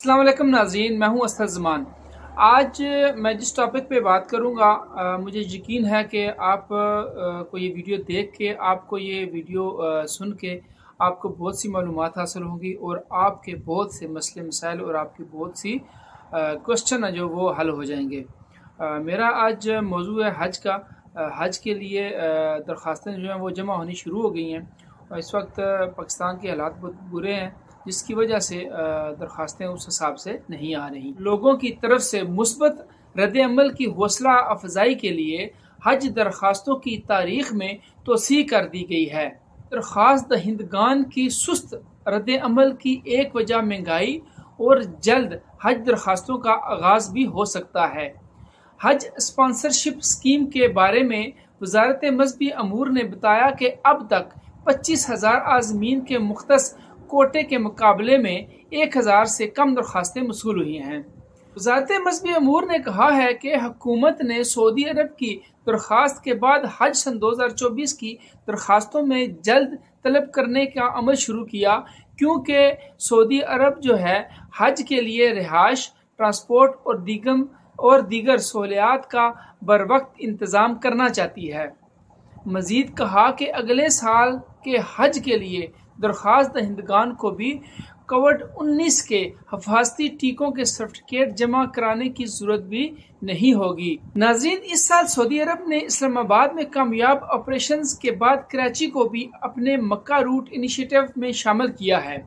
अस्सलाम वालेकुम नाज़रीन, मैं हूं असद ज़मान। आज मैं जिस टॉपिक पे बात करूंगा मुझे यकीन है कि आप को ये वीडियो देख के आपको ये वीडियो सुन के आपको बहुत सी मालूमात हासिल होंगी और आपके बहुत से मसले मसाइल और आपकी बहुत सी क्वेश्चन जो वो हल हो जाएंगे। मेरा आज मौजू है हज का। हज के लिए दरख्वास्तें जो हैं वो जमा होनी शुरू हो गई हैं और इस वक्त पाकिस्तान के हालात बहुत बुरे हैं, जिसकी वजह से दरख्वास्तें उस हिसाब से नहीं आ रही। लोगों की तरफ से मुस्बत रद्द अमल की हौसला अफजाई के लिए हज दरख्वास्तों की तारीख में तोसी कर दी गई है। दरख्वास्त दहिंदगान की सुस्त रद्द अमल की एक वजह महंगाई और जल्द हज दरख्वास्तों का आगाज भी हो सकता है। हज स्पॉन्सरशिप स्कीम के बारे में वजारत मजहबी अमूर ने बताया कि अब तक 25,000 आज़मीन के मुख्तस कोटे के मुकाबले में 1,000 से कम दरख्वास्तें मौसूल हुई हैं। वजारत मजहबी अमूर ने कहा है कि हुकूमत ने सऊदी अरब की दरख्वास्त के बाद हज सन 2024 की दरख्वास्तों में जल्द तलब करने का अमल शुरू किया, क्योंकि सऊदी अरब जो है हज के लिए रिहाइश, ट्रांसपोर्ट और दीगर सहूलियात का बरवक्त इंतज़ाम करना चाहती है। मजीद कहा कि अगले साल के हज के लिए दरख्वास्त दहिंदगान को भी कोविड-19 के हिफाजती टीकों के सर्टिफिकेट जमा कराने की जरूरत भी नहीं होगी। नाज़रीन, इस साल सऊदी अरब ने इस्लामाबाद में कामयाब ऑपरेशंस के बाद कराची को भी अपने मक्का रूट इनिशिएटिव में शामिल किया है।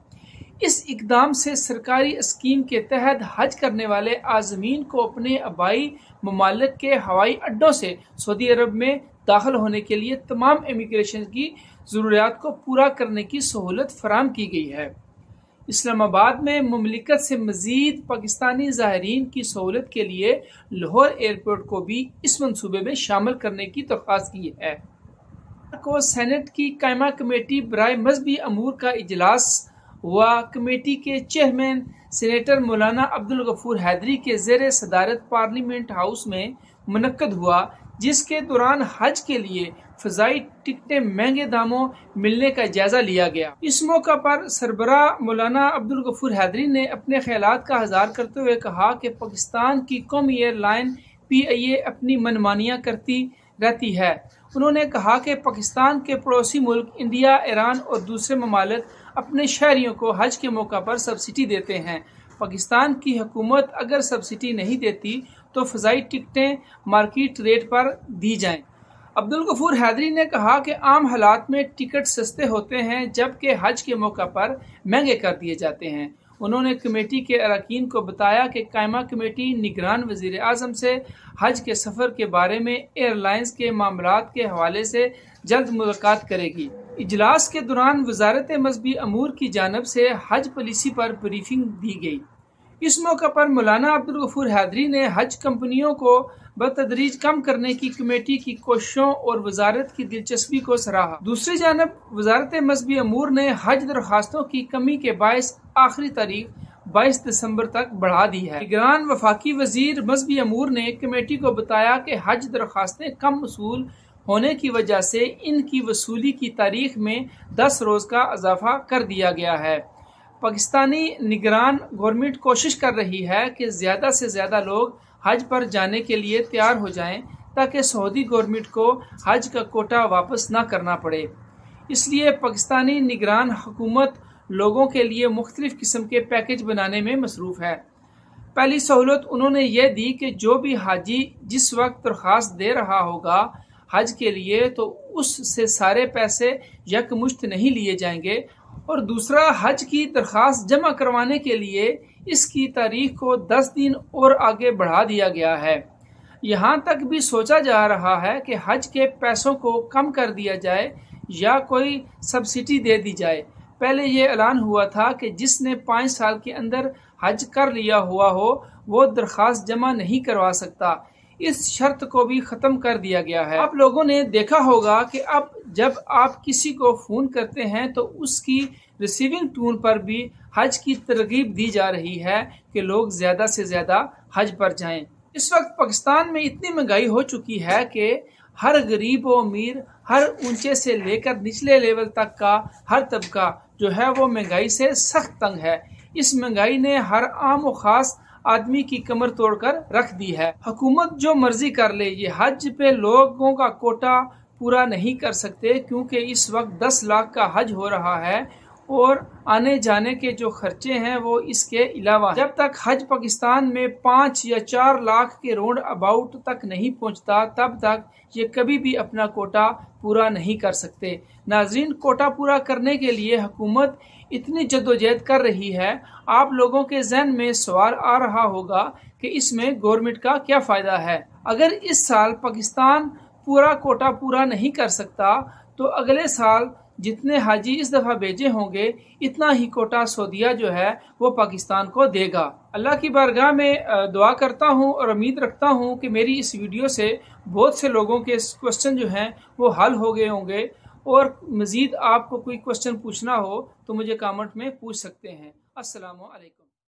इस इकदाम से सरकारी स्कीम के तहत हज करने वाले आज़मीन को अपने आबाई ममालिक के हवाई अड्डों से सऊदी अरब में दाखिल होने के लिए तमाम इमिग्रेशन की ज़रूरियात को पूरा करने की सहूलत फराहम की गई है। इस्लामाबाद में मुमलिकत से मज़ीद पाकिस्तानी ज़ाहिरीन की सहूलत के लिए लाहौर एयरपोर्ट को भी इस मंसूबे में शामिल करने की दरख्वास्त की है। को सेनेट की कायमा कमेटी बराए मजहबी अमूर का इजलास हुआ। कमेटी के चेयरमैन सेनेटर मौलाना अब्दुल गफूर हैदरी के ज़ेर सदारत पार्लियामेंट हाउस में मुनक्कद हुआ, जिसके दौरान हज के लिए फ़ज़ाई टिकटें महंगे दामों मिलने का जायजा लिया गया। इस मौका पर सरबराह मौलाना अब्दुल गफूर हैदरी ने अपने ख्यालात का इज़हार करते हुए कहा कि पाकिस्तान की कौमी एयरलाइन PIA अपनी मनमानियां करती रहती है। उन्होंने कहा कि पाकिस्तान के पड़ोसी मुल्क इंडिया, ईरान और दूसरे ममालिक अपने शहरियों को हज के मौका पर सब्सिडी देते हैं। पाकिस्तान की हुकूमत अगर सब्सिडी नहीं देती तो फ़ज़ाई टिकटें मार्केट रेट पर दी जाएं। अब्दुल गफूर हैदरी ने कहा कि आम हालात में टिकट सस्ते होते हैं, जबकि हज के मौका पर महंगे कर दिए जाते हैं। उन्होंने कमेटी के अरकान को बताया कि कायमा कमेटी निगरान वज़ीर आज़म से हज के सफ़र के बारे में एयरलाइंस के मामलात के हवाले से जल्द मुलाकात करेगी। इजलास के दौरान वजारत मजहबी अमूर की जानिब से हज पॉलिसी पर ब्रीफिंग दी गई। इस मौका पर मौलाना अब्दुल गफूर हैदरी ने हज कंपनियों को बतदरीज कम करने की कमेटी की कोशिशों और वजारत की दिलचस्पी को सराहा। दूसरी जानब वजारत मजहबी अमूर ने हज दरख्वास्तों की कमी के बायस आखिरी तारीख 22 दिसंबर तक बढ़ा दी है। निगरान वफाकी वजीर मजहबी अमूर ने कमेटी को बताया कि हज दरख्वास्तें कम वसूल होने की वजह से इनकी वसूली की तारीख में 10 रोज का इजाफा कर दिया गया है। पाकिस्तानी निगरान गवर्नमेंट कोशिश कर रही है कि ज़्यादा से ज़्यादा लोग हज पर जाने के लिए तैयार हो जाएं, ताकि सऊदी गवर्नमेंट को हज का कोटा वापस ना करना पड़े। इसलिए पाकिस्तानी निगरान हुकूमत लोगों के लिए मुख्तलिफ किस्म के पैकेज बनाने में मसरूफ़ है। पहली सहूलत उन्होंने ये दी कि जो भी हाजी जिस वक्त दरख्वास्त दे रहा होगा हज के लिए, तो उससे सारे पैसे यकमुश्त नहीं लिए जाएंगे। और दूसरा, हज की दरख्वास्त जमा करवाने के लिए इसकी तारीख को 10 दिन और आगे बढ़ा दिया गया है। यहाँ तक भी सोचा जा रहा है कि हज के पैसों को कम कर दिया जाए या कोई सब्सिडी दे दी जाए। पहले ये ऐलान हुआ था कि जिसने 5 साल के अंदर हज कर लिया हुआ हो वो दरख्वास्त जमा नहीं करवा सकता। इस शर्त को भी खत्म कर दिया गया है। आप लोगों ने देखा होगा कि अब जब आप किसी को फोन करते हैं तो उसकी रिसीविंग टोन पर भी हज की तरगीब दी जा रही है कि लोग ज्यादा से ज्यादा हज पर जाएं। इस वक्त पाकिस्तान में इतनी महंगाई हो चुकी है कि हर गरीब व अमीर, हर ऊंचे से लेकर निचले लेवल तक का हर तबका जो है वो महंगाई से सख्त तंग है। इस महंगाई ने हर आम और खास आदमी की कमर तोड़कर रख दी है। हुकूमत जो मर्जी कर ले, ये हज पे लोगों का कोटा पूरा नहीं कर सकते, क्योंकि इस वक्त 10 लाख का हज हो रहा है और आने जाने के जो खर्चे हैं वो इसके अलावा। जब तक हज पाकिस्तान में 5 या 4 लाख के राउंड अबाउट तक नहीं पहुंचता, तब तक ये कभी भी अपना कोटा पूरा नहीं कर सकते। नाज़रीन, कोटा पूरा करने के लिए हुकूमत इतनी जद्दोजहद कर रही है, आप लोगों के जहन में सवाल आ रहा होगा कि इसमें गवर्नमेंट का क्या फ़ायदा है। अगर इस साल पाकिस्तान पूरा कोटा पूरा नहीं कर सकता तो अगले साल जितने हाजी इस दफ़ा भेजे होंगे, इतना ही कोटा सऊदीया जो है वो पाकिस्तान को देगा। अल्लाह की बारगाह में दुआ करता हूँ और उम्मीद रखता हूँ कि मेरी इस वीडियो से बहुत से लोगों के क्वेश्चन जो हैं वो हल हो गए होंगे। और मज़ीद आपको कोई क्वेश्चन पूछना हो तो मुझे कमेंट में पूछ सकते हैं। अस्सलामु अलैकुम।